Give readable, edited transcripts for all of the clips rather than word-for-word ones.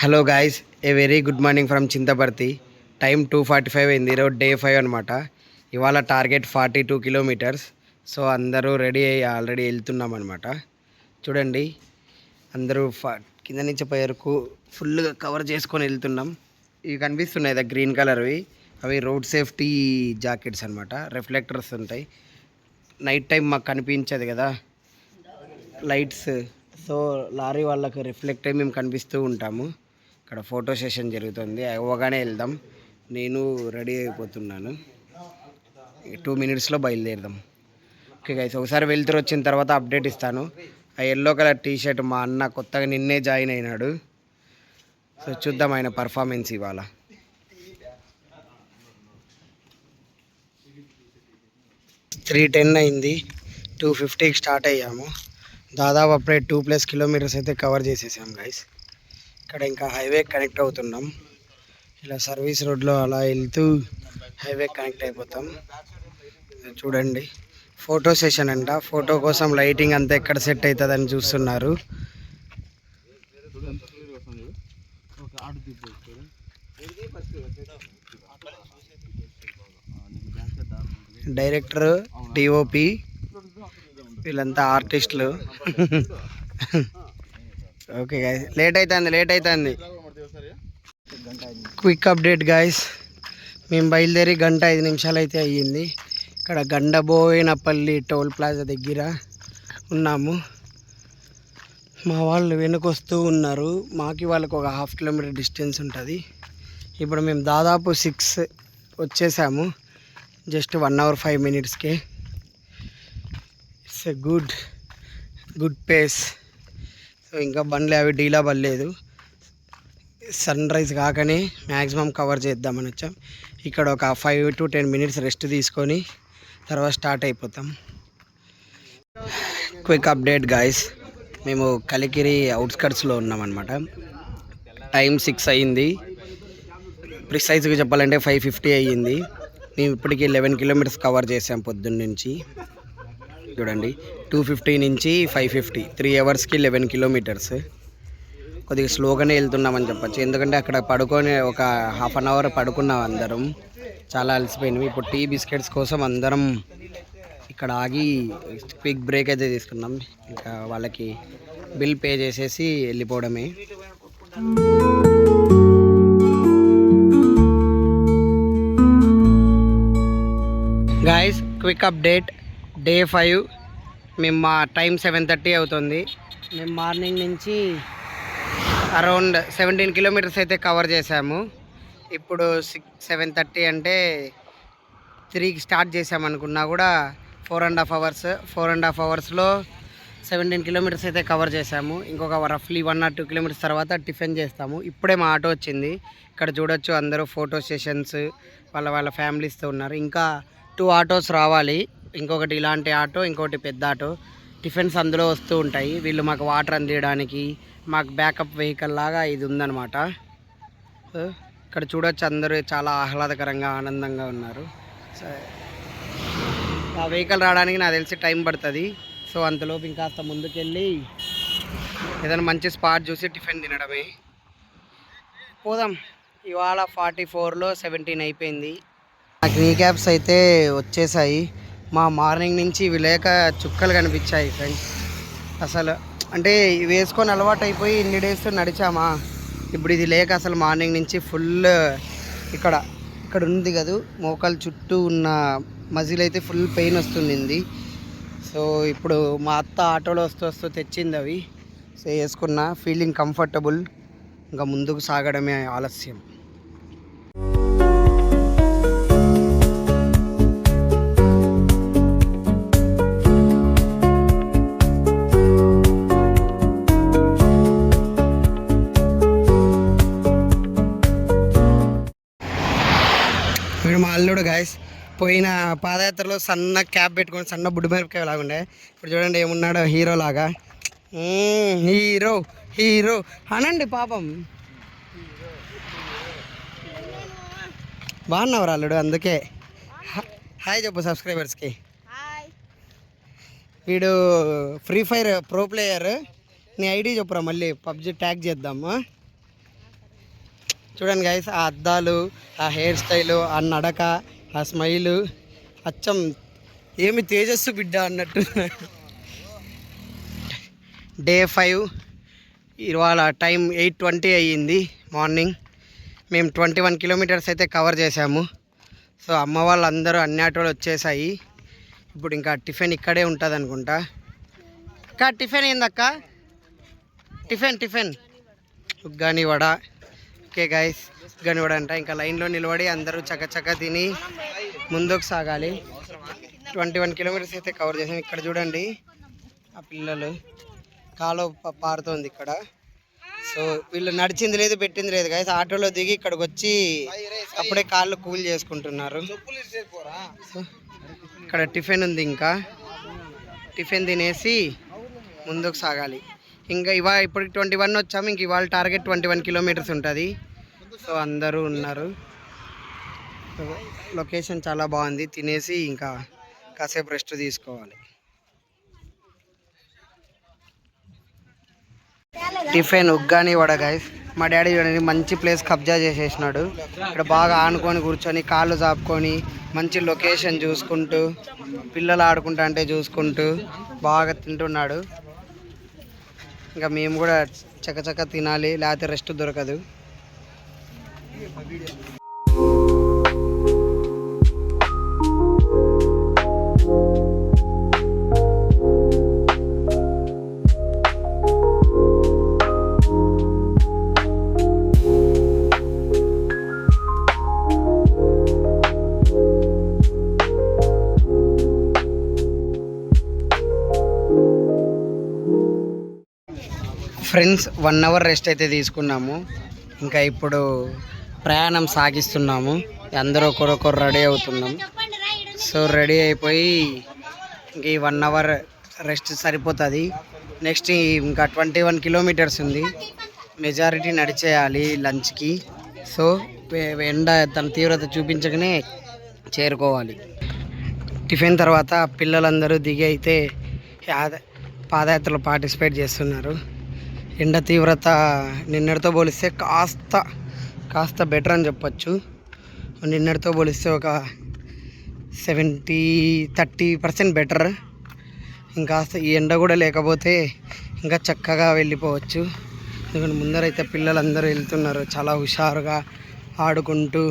Hello guys, a very good morning from Chintaparthi. Time 2:45 అయింది. ఈరోజు day 5 అనమాట. ఇవాళ టార్గెట్ 42 కిలోమీటర్స్. సో అందరూ రెడీ అయ్యి ఆల్రెడీ వెళ్తున్నాం అనమాట. చూడండి, అందరూ కింద నుంచి పై వరకు ఫుల్గా కవర్ చేసుకొని వెళ్తున్నాం. ఇవి కనిపిస్తున్నాయి కదా గ్రీన్ కలర్వి, అవి రోడ్ సేఫ్టీ జాకెట్స్ అనమాట. రిఫ్లెక్టర్స్ ఉంటాయి. నైట్ టైం మాకు కనిపించదు కదా లైట్స్, సో లారీ వాళ్ళకి రిఫ్లెక్ట్ అయ్యి మేము కనిపిస్తూ ఉంటాము. ఇక్కడ ఫోటో సెషన్ జరుగుతుంది. అవ్వగానే వెళ్దాం. నేను రెడీ అయిపోతున్నాను. 2 మినిట్స్లో బయలుదేరదాం. ఓకే గైస్, ఒకసారి వెళ్తురు వచ్చిన తర్వాత అప్డేట్ ఇస్తాను. ఆ ఎల్లో కలర్ టీషర్ట్ మా అన్న కొత్తగా నిన్నే జాయిన్ అయినాడు. సో చూద్దాం ఆయన పర్ఫార్మెన్స్ ఇవాళ. త్రీ 10 అయింది. 2:50కి స్టార్ట్ అయ్యాము. దాదాపు అప్పుడే 2+ కిలోమీటర్స్ అయితే కవర్ చేసేసాం గైస్. ఇక్కడ ఇంకా హైవే కనెక్ట్ అవుతున్నాం. ఇలా సర్వీస్ రోడ్లో అలా వెళ్తూ హైవే కనెక్ట్ అయిపోతాం. చూడండి, ఫోటో సెషన్ అంట. ఫోటో కోసం లైటింగ్ అంతా ఎక్కడ సెట్ అవుతుందని చూస్తున్నారు. డైరెక్టర్, డిఓపి వీళ్ళంతా ఆర్టిస్టులు. ఓకే గాయస్, లేట్ అవుతుంది. క్విక్ అప్డేట్ గాయస్, మేము బయలుదేరి 1:05 అయితే అయ్యింది. ఇక్కడ గండబోయినపల్లి టోల్ ప్లాజా దగ్గర ఉన్నాము. మా వాళ్ళు వెనుకొస్తూ ఉన్నారు. మాకి వాళ్ళకి ఒక 1/2 కిలోమీటర్ డిస్టెన్స్ ఉంటుంది. ఇప్పుడు మేము దాదాపు 6 వచ్చేసాము. జస్ట్ 1 hour 5 minutesకే. It's a good pace. So ఇంకా బండ్లు అవి డీలా పడలేదు. సన్ రైజ్ కాకనే మ్యాక్సిమం కవర్ చేద్దామని వచ్చాం. ఇక్కడ ఒక 5 to 10 minutes రెస్ట్ తీసుకొని తర్వాత స్టార్ట్ అయిపోతాం. క్విక్ అప్డేట్ గాయస్, మేము కలికిరి అవుట్స్కట్స్లో ఉన్నామన్నమాట. టైం 6 అయ్యింది. ప్రిసైజ్గా చెప్పాలంటే 5:50 అయ్యింది. మేము ఇప్పటికీ 11 kilometers కవర్ చేసాం పొద్దున్న నుంచి. చూడండి, 2:50 నుంచి 5:50, 3 hours 11 kilometers. కొద్దిగా స్లోగానే వెళ్తున్నామని చెప్పచ్చు. ఎందుకంటే అక్కడ పడుకొని ఒక 1/2 hour పడుకున్నాం అందరం. చాలా అలసిపోయినాం. ఇప్పుడు టీ బిస్కెట్స్ కోసం అందరం ఇక్కడ ఆగి క్విక్ బ్రేక్ అయితే తీసుకున్నాం. ఇంకా వాళ్ళకి బిల్ పే చేసేసి వెళ్ళిపోవడమే. Guys, quick update, day 5. మేము మా టైం 7:30 అవుతుంది. మేము మార్నింగ్ నుంచి అరౌండ్ 17 kilometers అయితే కవర్ చేసాము. ఇప్పుడు 7:30 అంటే 3కి స్టార్ట్ చేసామనుకున్నా కూడా 4.5 hours 17 kilometers అయితే కవర్ చేసాము. ఇంకొక రఫ్లీ 1 or 2 kilometers తర్వాత టిఫిన్ చేస్తాము. ఇప్పుడే మా ఆటో వచ్చింది. ఇక్కడ చూడొచ్చు, అందరూ ఫోటో సెషన్స్ వాళ్ళ ఫ్యామిలీస్తో ఉన్నారు. ఇంకా 2 autos రావాలి. ఇంకొకటి ఇలాంటి ఆటో, ఇంకొకటి పెద్ద ఆటో. టిఫిన్స్ అందులో వస్తూ ఉంటాయి. వీళ్ళు మాకు వాటర్ అందించడానికి మాకు బ్యాకప్ వెహికల్ లాగా ఇది ఉందన్నమాట. ఇక్కడ చూడొచ్చు, అందరూ చాలా ఆహ్లాదకరంగా ఆనందంగా ఉన్నారు. ఆ వెహికల్ రావడానికి నాకు తెలిసి టైం పడుతుంది. సో అంతలోపు ఇంకాస్త ముందుకెళ్ళి ఏదైనా మంచి స్పాట్ చూసి టిఫిన్ తినడమే. పోదాం. ఇవాళ 44లో 17 అయిపోయింది. నాకు రీక్యాప్స్ అయితే వచ్చేసాయి. మా మార్నింగ్ నుంచి ఇవి లేక చుక్కలు కనిపించాయి ఫ్రెండ్స్. అసలు అంటే వేసుకొని అలవాటు అయిపోయి ఇన్ని డేస్ నడిచామా, ఇప్పుడు ఇది లేక అసలు మార్నింగ్ నుంచి ఫుల్ ఇక్కడ ఉంది కదా మోకాలు చుట్టూ ఉన్న మజిల్ అయితే ఫుల్ పెయిన్ వస్తుంది. సో ఇప్పుడు మా అత్త ఆటోలో వస్తూ తెచ్చింది అవి. సో వేసుకున్న ఫీలింగ్ కంఫర్టబుల్. ఇంకా ముందుకు సాగడమే ఆలస్యం. వీడు మా అల్లుడు గాయస్. పోయిన పాదయాత్రలో సన్న క్యాప్ పెట్టుకొని సన్న బుడ్డి మిరపకాయ లాగుండే. ఇప్పుడు చూడండి ఏమున్నాడో, హీరో లాగా. హీరో అనండి పాపం. బాగున్నావు అల్లుడు, అందుకే హాయ్ చెప్పు సబ్స్క్రైబర్స్కి. వీడు ఫ్రీ ఫైర్ ప్రో ప్లేయర్. నీ ఐడి చెప్పురా, మళ్ళీ పబ్జి ట్యాగ్ చేద్దాము. చూడండి గైస్, ఆ అద్దాలు, ఆ హెయిర్ స్టైలు, ఆ నడక, ఆ స్మైలు, అచ్చం ఏమి తేజస్సు బిడ్డ అన్నట్టు. డే 5 ఇవాళ టైం 8:20 అయ్యింది మార్నింగ్. మేము 21 కిలోమీటర్స్ అయితే కవర్ చేసాము. సో అమ్మ వాళ్ళందరూ అన్ని ఆటోలు వచ్చేసాయి. ఇప్పుడు ఇంకా టిఫిన్ ఇక్కడే ఉంటుంది అనుకుంటా. టిఫిన్ ఏందక్క? Tiffin uggani vada. Okay guys, uggani vada అంట. ఇంకా లైన్లో నిలబడి అందరూ చక్కచక్క తిని ముందుకు సాగాలి. 21 కిలోమీటర్స్ అయితే కవర్ చేసాం. ఇక్కడ చూడండి, ఆ పిల్లలు కాలువ పారుతోంది ఇక్కడ. సో వీళ్ళు నడిచింది లేదు, పెట్టింది లేదు గైస్. ఆటోలో దిగి ఇక్కడికి వచ్చి అప్పుడే కాళ్ళు కూల్ చేసుకుంటున్నారు. సో ఇక్కడ టిఫిన్ ఉంది, ఇంకా టిఫిన్ తినేసి ముందుకు సాగాలి. ఇంకా ఇప్పటికి 21 వచ్చాము. ఇంక ఇవాళ టార్గెట్ 21 కిలోమీటర్స్ ఉంటుంది. సో అందరూ ఉన్నారు. లొకేషన్ చాలా బాగుంది. తినేసి ఇంకా కాసేపు రెస్ట్ తీసుకోవాలి. Tiffin uggani vada guys. మా డాడీ చూడండి మంచి ప్లేస్ కబ్జా చేసేసినాడు. ఇక్కడ బాగా ఆనుకొని కూర్చొని కాళ్ళు చాపుకొని మంచి లొకేషన్ చూసుకుంటూ పిల్లలు ఆడుకుంటా అంటే చూసుకుంటూ బాగా తింటున్నాడు. ఇంకా మేము కూడా చక్కచక్క తినాలి, లేకపోతే రెస్ట్ దొరకదు. ఫ్రెండ్స్ 1 అవర్ రెస్ట్ అయితే తీసుకున్నాము. ఇంకా ఇప్పుడు ప్రయాణం సాగిస్తున్నాము. అందరూ ఒకరొకరు రెడీ అవుతున్నాం. సో రెడీ అయిపోయి ఇంక ఈ 1 అవర్ రెస్ట్ సరిపోతుంది. నెక్స్ట్ ఇంకా 21 కిలోమీటర్స్ ఉంది. మెజారిటీ నడిచేయాలి లంచ్కి. సో ఎండ తన తీవ్రత చూపించగానే చేరుకోవాలి. టిఫిన్ తర్వాత పిల్లలందరూ దిగి అయితే పాదయాత్రలో పార్టిసిపేట్ చేస్తున్నారు. ఎండ తీవ్రత నిన్నటితో పోలిస్తే కాస్త బెటర్ అని చెప్పచ్చు. నిన్నటితో పోలిస్తే ఒక 30% బెటర్. ఇంకాస్త ఈ ఎండ కూడా లేకపోతే ఇంకా చక్కగా వెళ్ళిపోవచ్చు. ఎందుకంటే ముందరైతే పిల్లలందరూ వెళ్తున్నారు చాలా హుషారుగా ఆడుకుంటూ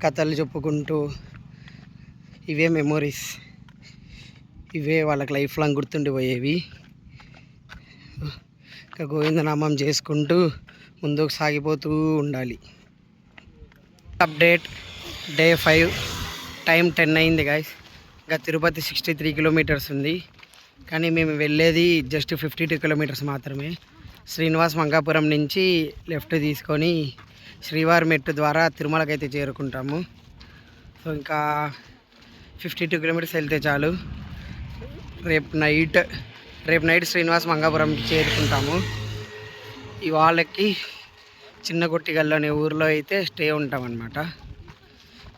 కథలు చెప్పుకుంటూ. ఇవే మెమొరీస్, ఇవే వాళ్ళకి లైఫ్ లాంగ్ గుర్తుండిపోయేవి. ఇంకా గోవిందనామం చేసుకుంటూ ముందుకు సాగిపోతూ ఉండాలి. అప్డేట్ డే 5 టైం 10 అయింది గాయస్. ఇంకా తిరుపతి 63 కిలోమీటర్స్ ఉంది. కానీ మేము వెళ్ళేది జస్ట్ 52 కిలోమీటర్స్ మాత్రమే. శ్రీనివాస్ మంగాపురం నుంచి లెఫ్ట్ తీసుకొని శ్రీవారి మెట్టు ద్వారా తిరుమలకి అయితే చేరుకుంటాము. సో ఇంకా 52 కిలోమీటర్స్ వెళ్తే చాలు. రేపు నైట్ శ్రీనివాస్ మంగాపురం చేరుకుంటాము. ఇవాళకి చిన్నగొట్టిగల్లు అనే ఊరిలో అయితే స్టే ఉంటామన్నమాట.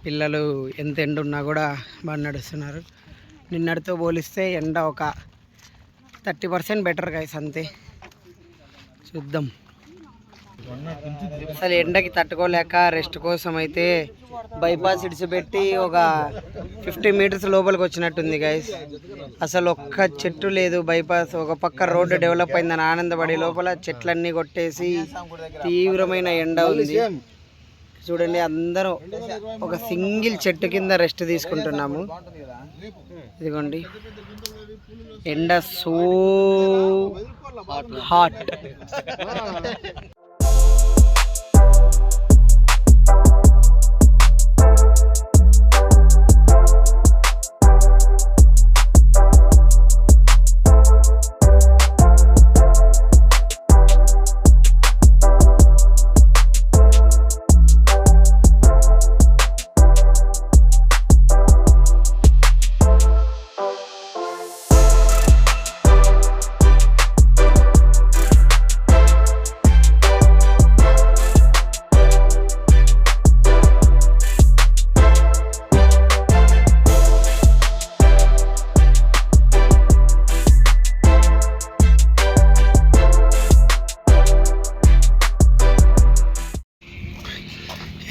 పిల్లలు ఎంత ఎండ ఉన్నా కూడా బాగా నడుస్తున్నారు. నిన్నటితో పోలిస్తే ఎండ ఒక 30% బెటర్ గైస్, అంతే. చూద్దాం. అసలు ఎండకి తట్టుకోలేక రెస్ట్ కోసం అయితే బైపాస్ ఇడిచిపెట్టి ఒక 50 మీటర్స్ లోపలికి వచ్చినట్టుంది గైస్. అసలు ఒక్క చెట్టు లేదు. బైపాస్ ఒక పక్క రోడ్డు డెవలప్ అయిందని ఆనందపడే లోపల చెట్లన్నీ కొట్టేసి తీవ్రమైన ఎండ ఉంది. చూడండి, అందరూ ఒక సింగిల్ చెట్టు కింద రెస్ట్ తీసుకుంటున్నాము. ఇదిగోండి, ఎండ సో హాట్.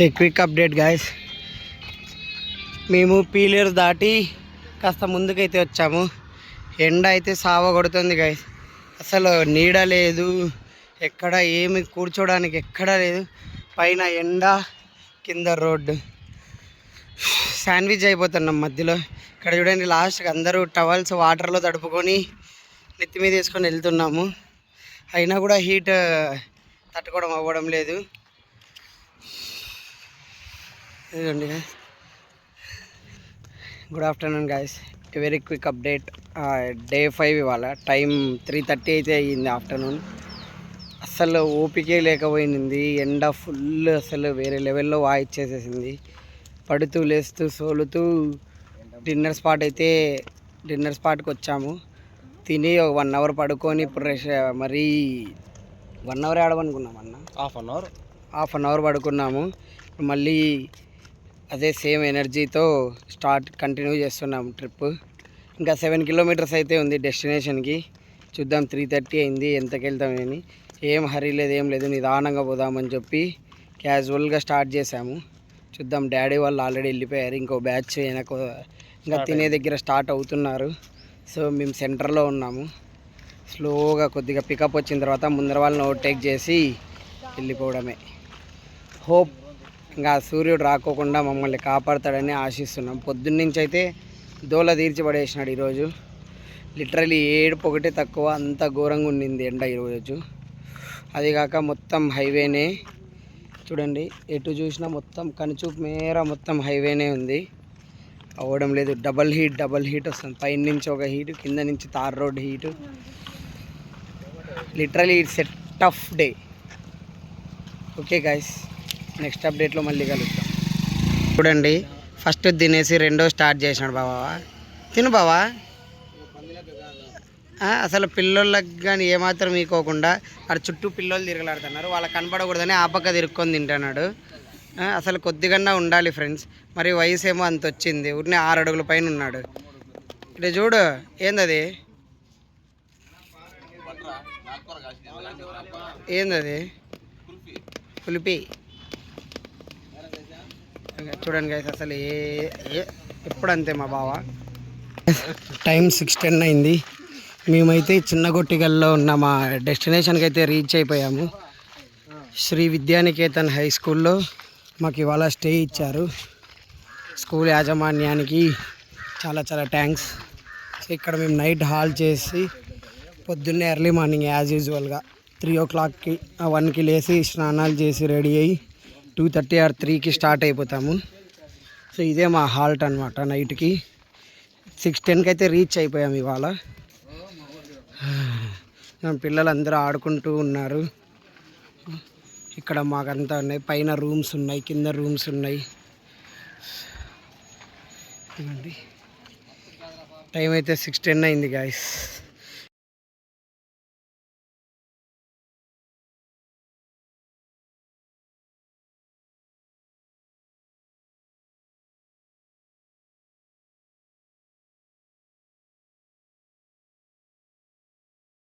ఏ క్విక్ అప్డేట్ గాయస్, మేము పీలేరు దాటి కాస్త ముందుకైతే వచ్చాము. ఎండ అయితే సావ కొడుతుంది గాయస్, అసలు నీడ లేదు, ఎక్కడ ఏమి కూర్చోడానికి ఎక్కడా లేదు. పైన ఎండ, కింద రోడ్డు, శాండ్విచ్ అయిపోతున్నాం మధ్యలో. ఇక్కడ చూడండి, లాస్ట్కి అందరూ టవల్స్ వాటర్లో తడుపుకొని నెత్తి మీద వేసుకొని వెళ్తున్నాము. అయినా కూడా హీట్ తట్టుకోవడం అవ్వడం లేదు. ఇదండి guys, good afternoon guys. Very quick update. Day 5 ఇవాళ. టైం 3:30 అయితే అయ్యింది ఆఫ్టర్నూన్. అస్సలు ఓపికే లేకపోయింది. ఎండ ఫుల్, అసలు వేరే లెవెల్లో వాయిచ్చేసేసింది. పడుతూ లేస్తూ సోలుతూ డిన్నర్ స్పాట్కి వచ్చాము. తిని ఒక 1 అవర్ పడుకొని ఇప్పుడు మరీ 1 అవర్ ఆడమనుకున్నాం అన్న, హాఫ్ అన్ అవర్ పడుకున్నాము. మళ్ళీ అదే సేమ్ ఎనర్జీతో కంటిన్యూ చేస్తున్నాము ట్రిప్. ఇంకా 7 కిలోమీటర్స్ అయితే ఉంది డెస్టినేషన్కి. చూద్దాం, 3:30 అయింది, ఎంతకి వెళ్తామని. ఏం హరీ లేదు, ఏం లేదు, నిదానంగా పోదామని చెప్పి క్యాజువల్గా స్టార్ట్ చేసాము. చూద్దాం, డాడీ వాళ్ళు ఆల్రెడీ వెళ్ళిపోయారు. ఇంకో బ్యాచ్ ఇంకా తినే దగ్గర స్టార్ట్ అవుతున్నారు. సో మేము సెంటర్లో ఉన్నాము. స్లోగా కొద్దిగా పికప్ వచ్చిన తర్వాత ముందర వాళ్ళని ఓవర్టేక్ చేసి వెళ్ళిపోవడమే. హోప్ ఇంకా సూర్యుడు రాకోకుండా మమ్మల్ని కాపాడతాడని ఆశిస్తున్నాం. పొద్దున్నుంచి అయితే దోల తీర్చిపడేసినాడు ఈరోజు. లిటరలీ 7 తక్కువ, అంత ఘోరంగా ఉండింది ఎండ ఈరోజు. అదిగాక మొత్తం హైవేనే చూడండి, ఎటు చూసినా మొత్తం కనుచూపు మేర మొత్తం హైవేనే ఉంది. అవ్వడం లేదు. డబల్ హీట్ వస్తుంది. పైన నుంచి ఒక హీటు, కింద నుంచి tar road heat. Literally it's a tough day. Okay guys, next అప్డేట్లో మళ్ళీ కలుద్దాం. చూడండి, ఫస్ట్ తినేసి రెండో స్టార్ట్ చేసినాడు బావా. తిను బావా. అసలు పిల్లోళ్ళకి కానీ ఏమాత్రం మీకోకుండా అక్కడ చుట్టూ పిల్లోళ్ళు తిరగలాడుతున్నారు. వాళ్ళకి కనపడకూడదని ఆ పక్క తిరుక్కొని తింటున్నాడు. అసలు కొద్దిగా ఉండాలి ఫ్రెండ్స్. మరి వయసు ఏమో అంత వచ్చింది, ఊరినే 6 అడుగుల పైన ఉన్నాడు. ఇటు చూడు, ఏందది, ఏందది, పులిపి. చూడండి గైస్, అసలు ఎప్పుడు అంతే మా బావ. టైం 6:10 అయింది. మేమైతే చిన్నగొట్టిగల్లో ఉన్న మా డెస్టినేషన్కి అయితే రీచ్ అయిపోయాము. శ్రీ విద్యానికేతన్ హై స్కూల్లో మాకు ఇవాళ స్టే ఇచ్చారు. స్కూల్ యాజమాన్యానికి చాలా చాలా థ్యాంక్స్. సో ఇక్కడ మేము నైట్ హాల్ చేసి పొద్దున్నే ఎర్లీ మార్నింగ్ యాజ్ యూజువల్గా 3 o'clockకి 1కి లేచి స్నానాలు చేసి రెడీ అయ్యి 2:30 or 3కి స్టార్ట్ అయిపోతాము. సో ఇదే మా హాల్ట్ అనమాట. నైట్కి 6:10కి అయితే రీచ్ అయిపోయాము ఇవాళ. పిల్లలందరూ ఆడుకుంటూ ఉన్నారు. ఇక్కడ మాకంతా ఉన్నాయి. పైన రూమ్స్ ఉన్నాయి, కింద రూమ్స్ ఉన్నాయి. టైం అయితే 6:10 అయింది గాయస్.